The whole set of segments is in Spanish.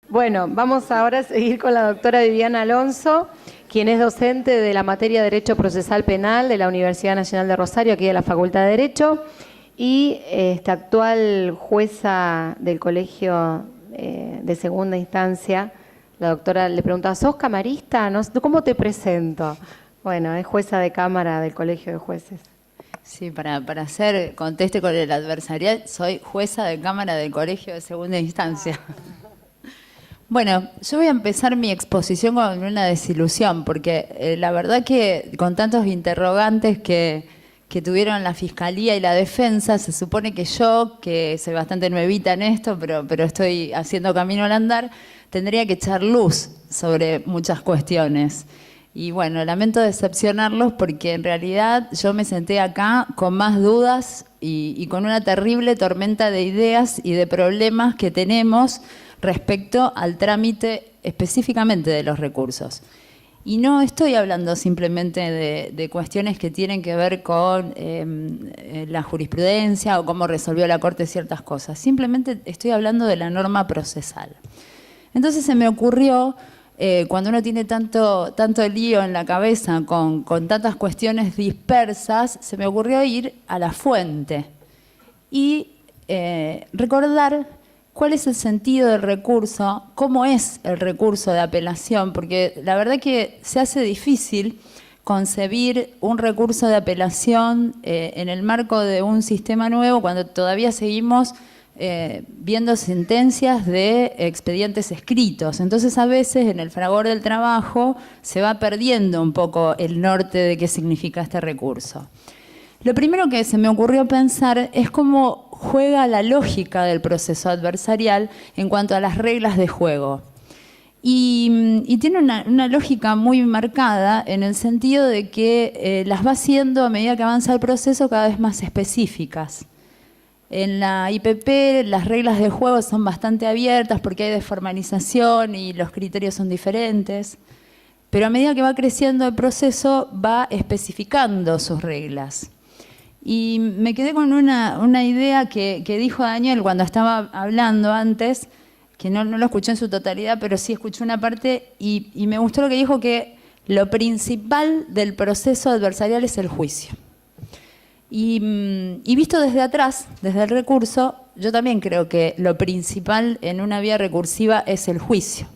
Bueno, vamos ahora a seguir con la doctora Viviana Alonso, quien es docente de la materia de Derecho Procesal Penal de la Universidad Nacional de Rosario, aquí de la Facultad de Derecho, y actual jueza del Colegio de Segunda Instancia. La doctora le preguntaba, ¿sos camarista? No, ¿cómo te presento? Bueno, es jueza de cámara del Colegio de Jueces. Sí, para hacer conteste con el adversarial, soy jueza de cámara del Colegio de Segunda Instancia. Bueno, yo voy a empezar mi exposición con una desilusión, porque la verdad que con tantos interrogantes que tuvieron la Fiscalía y la Defensa, se supone que yo, que soy bastante nuevita en esto, pero estoy haciendo camino al andar, tendría que echar luz sobre muchas cuestiones. Y bueno, lamento decepcionarlos porque en realidad yo me senté acá con más dudas y con una terrible tormenta de ideas y de problemas que tenemos respecto al trámite específicamente de los recursos. Y no estoy hablando simplemente de cuestiones que tienen que ver con la jurisprudencia o cómo resolvió la Corte ciertas cosas. Simplemente estoy hablando de la norma procesal. Entonces se me ocurrió, cuando uno tiene tanto lío en la cabeza con tantas cuestiones dispersas, se me ocurrió ir a la fuente y recordar cuál es el sentido del recurso, cómo es el recurso de apelación, porque la verdad que se hace difícil concebir un recurso de apelación en el marco de un sistema nuevo cuando todavía seguimos viendo sentencias de expedientes escritos. Entonces a veces en el fragor del trabajo se va perdiendo un poco el norte de qué significa este recurso. Lo primero que se me ocurrió pensar es cómo juega la lógica del proceso adversarial en cuanto a las reglas de juego. Y tiene una lógica muy marcada en el sentido de que las va haciendo a medida que avanza el proceso cada vez más específicas. En la IPP las reglas de juego son bastante abiertas porque hay desformalización y los criterios son diferentes, pero a medida que va creciendo el proceso va especificando sus reglas. Y me quedé con una idea que dijo Daniel cuando estaba hablando antes, que no lo escuché en su totalidad, pero sí escuché una parte y me gustó lo que dijo, que lo principal del proceso adversarial es el juicio. Y visto desde atrás, desde el recurso, yo también creo que lo principal en una vía recursiva es el juicio.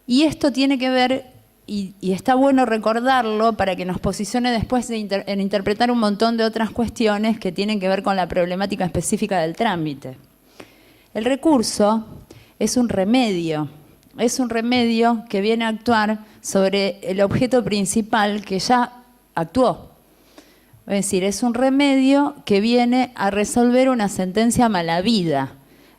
Y esto tiene que ver, y está bueno recordarlo para que nos posicione después en interpretar un montón de otras cuestiones que tienen que ver con la problemática específica del trámite. El recurso es un remedio que viene a actuar sobre el objeto principal que ya actuó. Es decir, es un remedio que viene a resolver una sentencia malavida.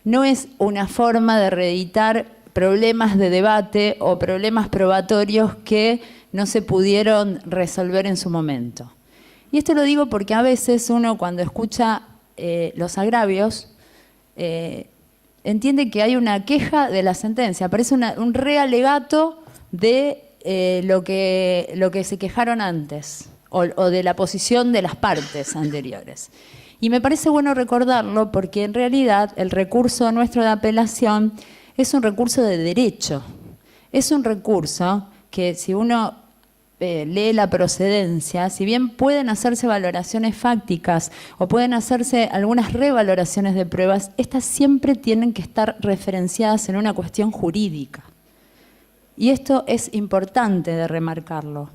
No es una forma de reeditar problemas de debate o problemas probatorios que no se pudieron resolver en su momento. Y esto lo digo porque a veces uno cuando escucha los agravios entiende que hay una queja de la sentencia, parece un realegato de lo que se quejaron antes o de la posición de las partes anteriores. Y me parece bueno recordarlo porque en realidad el recurso nuestro de apelación es un recurso de derecho. Es un recurso que si uno lee la procedencia, si bien pueden hacerse valoraciones fácticas o pueden hacerse algunas revaloraciones de pruebas, estas siempre tienen que estar referenciadas en una cuestión jurídica. Y esto es importante de remarcarlo,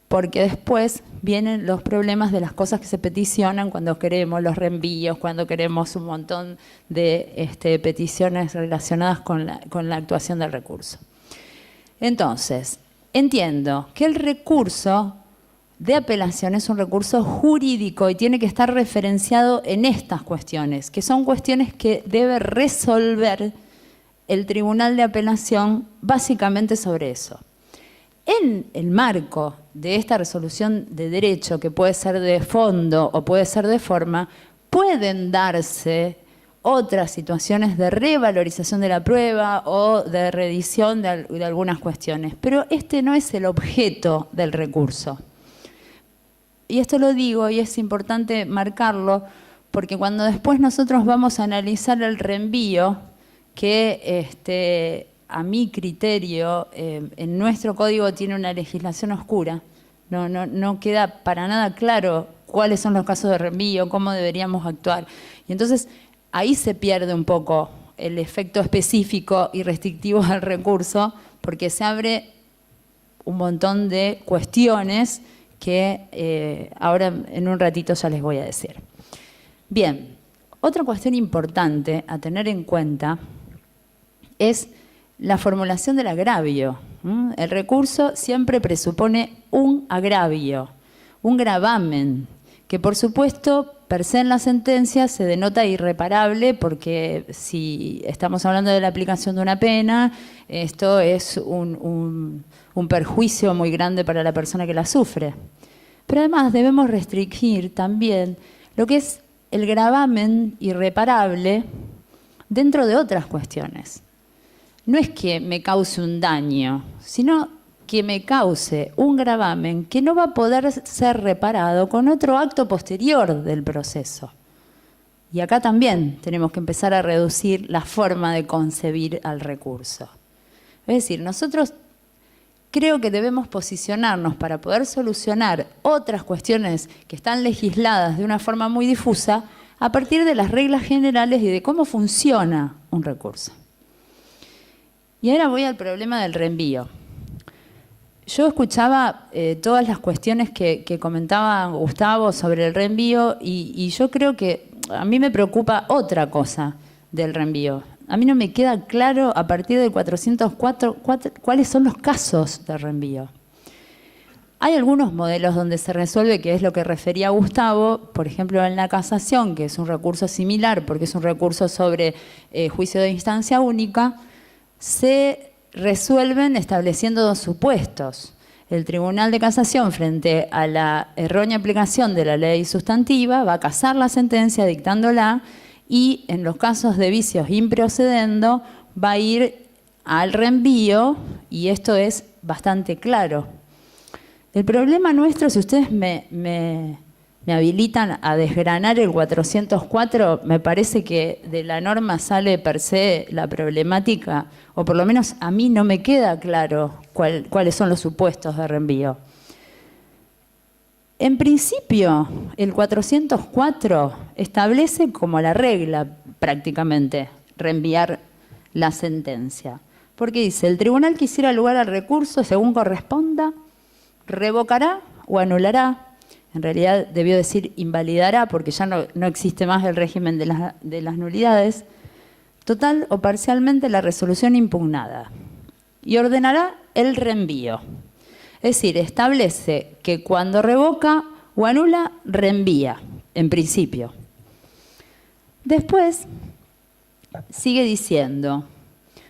porque después vienen los problemas de las cosas que se peticionan cuando queremos los reenvíos, cuando queremos un montón de peticiones relacionadas con la actuación del recurso. Entonces, entiendo que el recurso de apelación es un recurso jurídico y tiene que estar referenciado en estas cuestiones, que son cuestiones que debe resolver el Tribunal de Apelación básicamente sobre eso. En el marco de esta resolución de derecho, que puede ser de fondo o puede ser de forma, pueden darse otras situaciones de revalorización de la prueba o de reedición de algunas cuestiones. Pero este no es el objeto del recurso. Y esto lo digo y es importante marcarlo porque cuando después nosotros vamos a analizar el reenvío, que a mi criterio en nuestro código tiene una legislación oscura. No queda para nada claro cuáles son los casos de reenvío, cómo deberíamos actuar. Y entonces ahí se pierde un poco el efecto específico y restrictivo del recurso, porque se abre un montón de cuestiones que ahora en un ratito ya les voy a decir. Bien, otra cuestión importante a tener en cuenta es la formulación del agravio. El recurso siempre presupone un agravio, un gravamen, que por supuesto per se en la sentencia se denota irreparable, porque si estamos hablando de la aplicación de una pena, esto es un perjuicio muy grande para la persona que la sufre. Pero además debemos restringir también lo que es el gravamen irreparable dentro de otras cuestiones. No es que me cause un daño, sino que me cause un gravamen que no va a poder ser reparado con otro acto posterior del proceso. Y acá también tenemos que empezar a reducir la forma de concebir al recurso. Es decir, nosotros creo que debemos posicionarnos para poder solucionar otras cuestiones que están legisladas de una forma muy difusa a partir de las reglas generales y de cómo funciona un recurso. Y ahora voy al problema del reenvío. Yo escuchaba todas las cuestiones que comentaba Gustavo sobre el reenvío y yo creo que a mí me preocupa otra cosa del reenvío. A mí no me queda claro a partir del 404 cuáles son los casos de reenvío. Hay algunos modelos donde se resuelve, que es lo que refería Gustavo, por ejemplo en la casación, que es un recurso similar porque es un recurso sobre juicio de instancia única, se resuelven estableciendo dos supuestos. El Tribunal de Casación, frente a la errónea aplicación de la ley sustantiva, va a casar la sentencia dictándola y en los casos de vicios improcedendo va a ir al reenvío y esto es bastante claro. El problema nuestro, si ustedes me habilitan a desgranar el 404, me parece que de la norma sale per se la problemática, o por lo menos a mí no me queda claro cuáles son los supuestos de reenvío. En principio, el 404 establece como la regla prácticamente reenviar la sentencia. Porque dice, el tribunal que hiciera lugar al recurso según corresponda, revocará o anulará. En realidad debió decir invalidará porque ya no existe más el régimen de las nulidades, total o parcialmente la resolución impugnada y ordenará el reenvío. Es decir, establece que cuando revoca o anula, reenvía, en principio. Después sigue diciendo,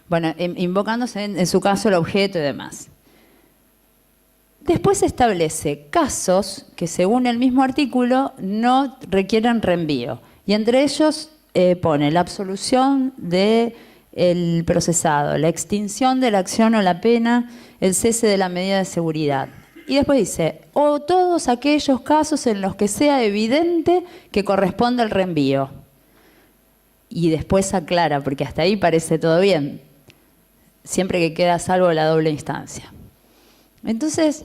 bueno, invocándose en su caso el objeto y demás. Después establece casos que, según el mismo artículo, no requieren reenvío. Y entre ellos pone la absolución del procesado, la extinción de la acción o la pena, el cese de la medida de seguridad. Y después dice, o todos aquellos casos en los que sea evidente que corresponde el reenvío. Y después aclara, porque hasta ahí parece todo bien, siempre que queda a salvo la doble instancia. Entonces,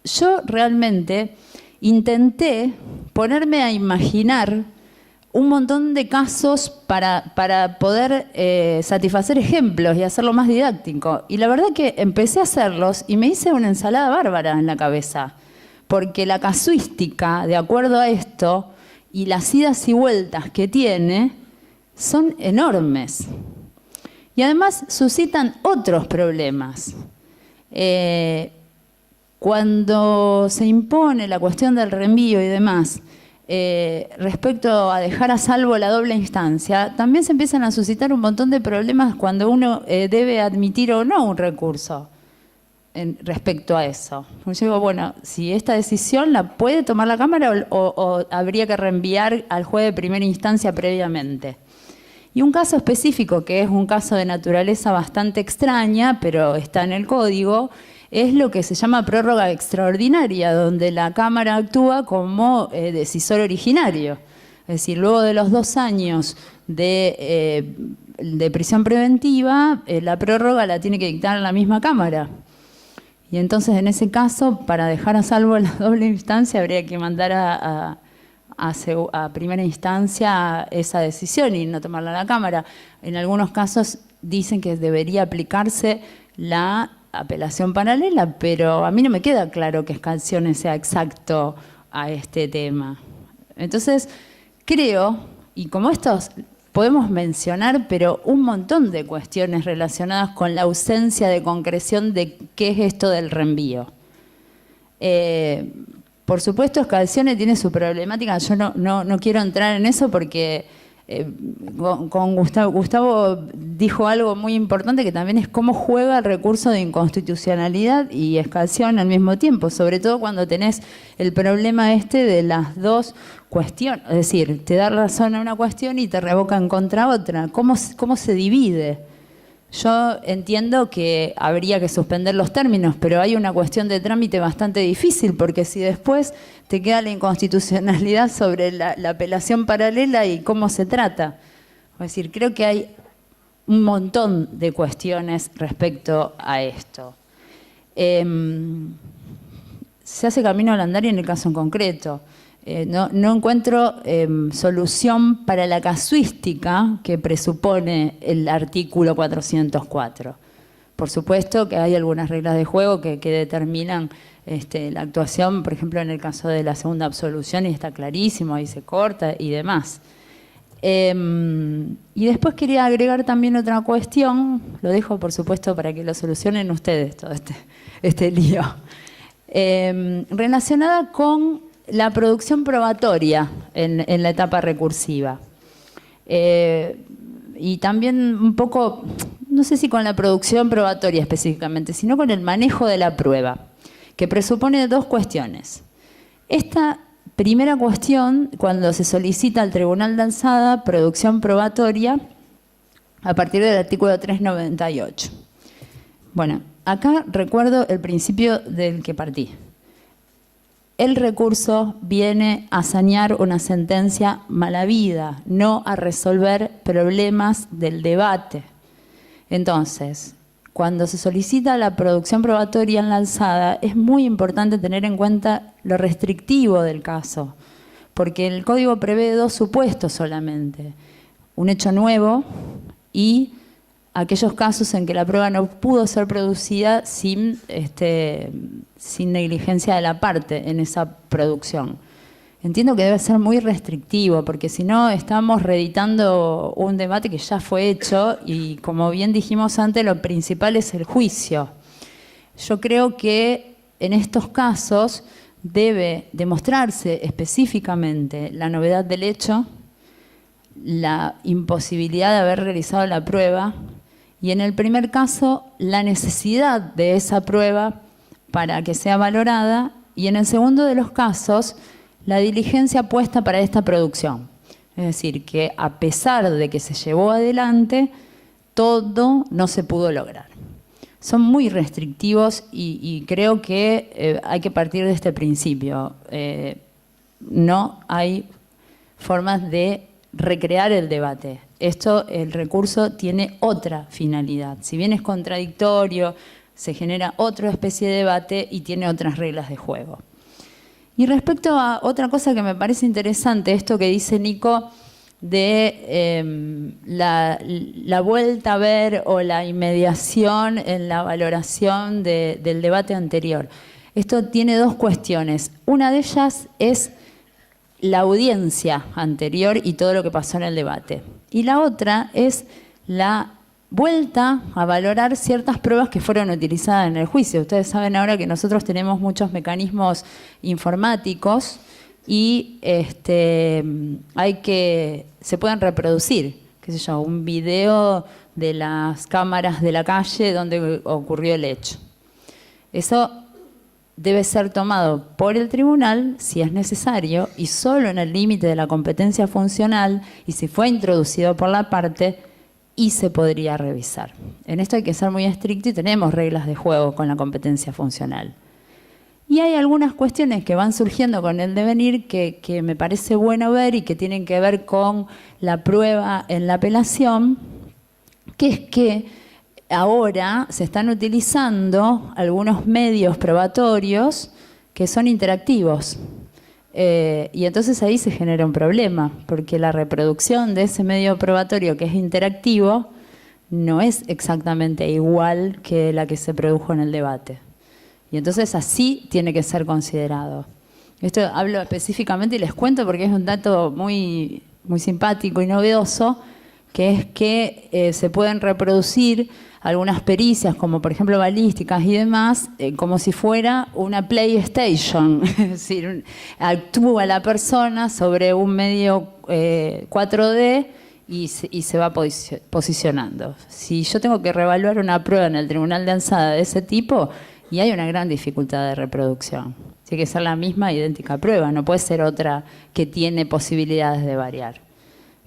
yo realmente intenté ponerme a imaginar un montón de casos para poder satisfacer ejemplos y hacerlo más didáctico. Y la verdad que empecé a hacerlos y me hice una ensalada bárbara en la cabeza, porque la casuística, de acuerdo a esto, y las idas y vueltas que tiene, son enormes. Y además suscitan otros problemas. Cuando se impone la cuestión del reenvío y demás, respecto a dejar a salvo la doble instancia, también se empiezan a suscitar un montón de problemas cuando uno debe admitir o no un recurso respecto a eso. Yo digo, bueno, si esta decisión la puede tomar la Cámara o habría que reenviar al juez de primera instancia previamente. Y un caso específico, que es un caso de naturaleza bastante extraña, pero está en el código, es lo que se llama prórroga extraordinaria, donde la Cámara actúa como decisor originario. Es decir, luego de los 2 años de prisión preventiva, la prórroga la tiene que dictar la misma Cámara. Y entonces, en ese caso, para dejar a salvo la doble instancia, habría que mandar a primera instancia esa decisión y no tomarla a la Cámara. En algunos casos dicen que debería aplicarse la apelación paralela, pero a mí no me queda claro que Escalcione sea exacto a este tema. Entonces, creo, y como estos podemos mencionar, pero un montón de cuestiones relacionadas con la ausencia de concreción de qué es esto del reenvío. Por supuesto, Escalcione tiene su problemática, yo no quiero entrar en eso porque con Gustavo dijo algo muy importante que también es cómo juega el recurso de inconstitucionalidad y Escalcione al mismo tiempo, sobre todo cuando tenés el problema de las dos cuestiones, es decir, te da razón a una cuestión y te revoca en contra otra. ¿Cómo se divide? Yo entiendo que habría que suspender los términos, pero hay una cuestión de trámite bastante difícil, porque si después te queda la inconstitucionalidad sobre la apelación paralela y cómo se trata. Es decir, creo que hay un montón de cuestiones respecto a esto. Se hace camino al andar y en el caso en concreto. No encuentro solución para la casuística que presupone el artículo 404. Por supuesto que hay algunas reglas de juego que determinan la actuación, por ejemplo, en el caso de la segunda absolución, y está clarísimo, ahí se corta y demás. Y después quería agregar también otra cuestión, lo dejo por supuesto para que lo solucionen ustedes todo este lío, relacionada con la producción probatoria en la etapa recursiva. Y también un poco, no sé si con la producción probatoria específicamente, sino con el manejo de la prueba, que presupone 2 cuestiones. Esta primera cuestión, cuando se solicita al Tribunal de Alzada producción probatoria, a partir del artículo 398. Bueno, acá recuerdo el principio del que partí. El recurso viene a sanear una sentencia mal habida, no a resolver problemas del debate. Entonces, cuando se solicita la producción probatoria en la alzada, es muy importante tener en cuenta lo restrictivo del caso, porque el Código prevé 2 supuestos solamente: un hecho nuevo y aquellos casos en que la prueba no pudo ser producida sin negligencia de la parte en esa producción. Entiendo que debe ser muy restrictivo, porque si no estamos reeditando un debate que ya fue hecho y, como bien dijimos antes, lo principal es el juicio. Yo creo que en estos casos debe demostrarse específicamente la novedad del hecho, la imposibilidad de haber realizado la prueba y, en el primer caso, la necesidad de esa prueba para que sea valorada, y en el segundo de los casos, la diligencia puesta para esta producción. Es decir, que a pesar de que se llevó adelante, todo no se pudo lograr. Son muy restrictivos y creo que hay que partir de este principio. No hay formas de recrear el debate. El recurso tiene otra finalidad. Si bien es contradictorio, se genera otra especie de debate y tiene otras reglas de juego. Y respecto a otra cosa que me parece interesante, esto que dice Nico de la vuelta a ver o la inmediación en la valoración del debate anterior. Esto tiene 2 cuestiones. Una de ellas es la audiencia anterior y todo lo que pasó en el debate. Y la otra es la vuelta a valorar ciertas pruebas que fueron utilizadas en el juicio. Ustedes saben ahora que nosotros tenemos muchos mecanismos informáticos y se pueden reproducir, qué sé yo, un video de las cámaras de la calle donde ocurrió el hecho. Eso debe ser tomado por el tribunal si es necesario y solo en el límite de la competencia funcional y si fue introducido por la parte y se podría revisar. En esto hay que ser muy estricto y tenemos reglas de juego con la competencia funcional. Y hay algunas cuestiones que van surgiendo con el devenir que me parece bueno ver y que tienen que ver con la prueba en la apelación, que es que ahora se están utilizando algunos medios probatorios que son interactivos. Y entonces ahí se genera un problema, porque la reproducción de ese medio probatorio que es interactivo no es exactamente igual que la que se produjo en el debate. Y entonces así tiene que ser considerado. Esto hablo específicamente y les cuento porque es un dato muy, muy simpático y novedoso, que es que se pueden reproducir algunas pericias, como por ejemplo balísticas y demás, como si fuera una PlayStation. Es decir, actúa la persona sobre un medio 4D y se va posicionando. Si yo tengo que reevaluar una prueba en el tribunal de alzada de ese tipo, y hay una gran dificultad de reproducción. Tiene que ser la misma idéntica prueba, no puede ser otra que tiene posibilidades de variar.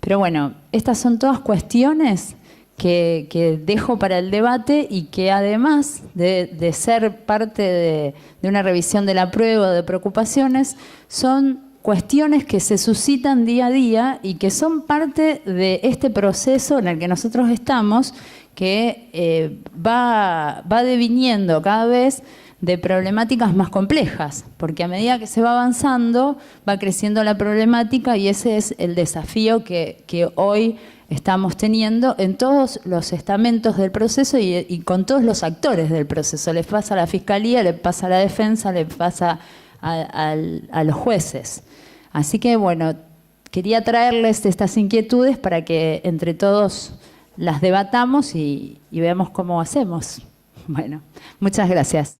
Pero bueno, estas son todas cuestiones que dejo para el debate y que además de ser parte de una revisión de la prueba, de preocupaciones, son cuestiones que se suscitan día a día y que son parte de este proceso en el que nosotros estamos, que va deviniendo cada vez de problemáticas más complejas, porque a medida que se va avanzando, va creciendo la problemática y ese es el desafío que hoy estamos teniendo en todos los estamentos del proceso y con todos los actores del proceso. Les pasa a la Fiscalía, le pasa a la Defensa, le pasa a los jueces. Así que, bueno, quería traerles estas inquietudes para que entre todos las debatamos y veamos cómo hacemos. Bueno, muchas gracias.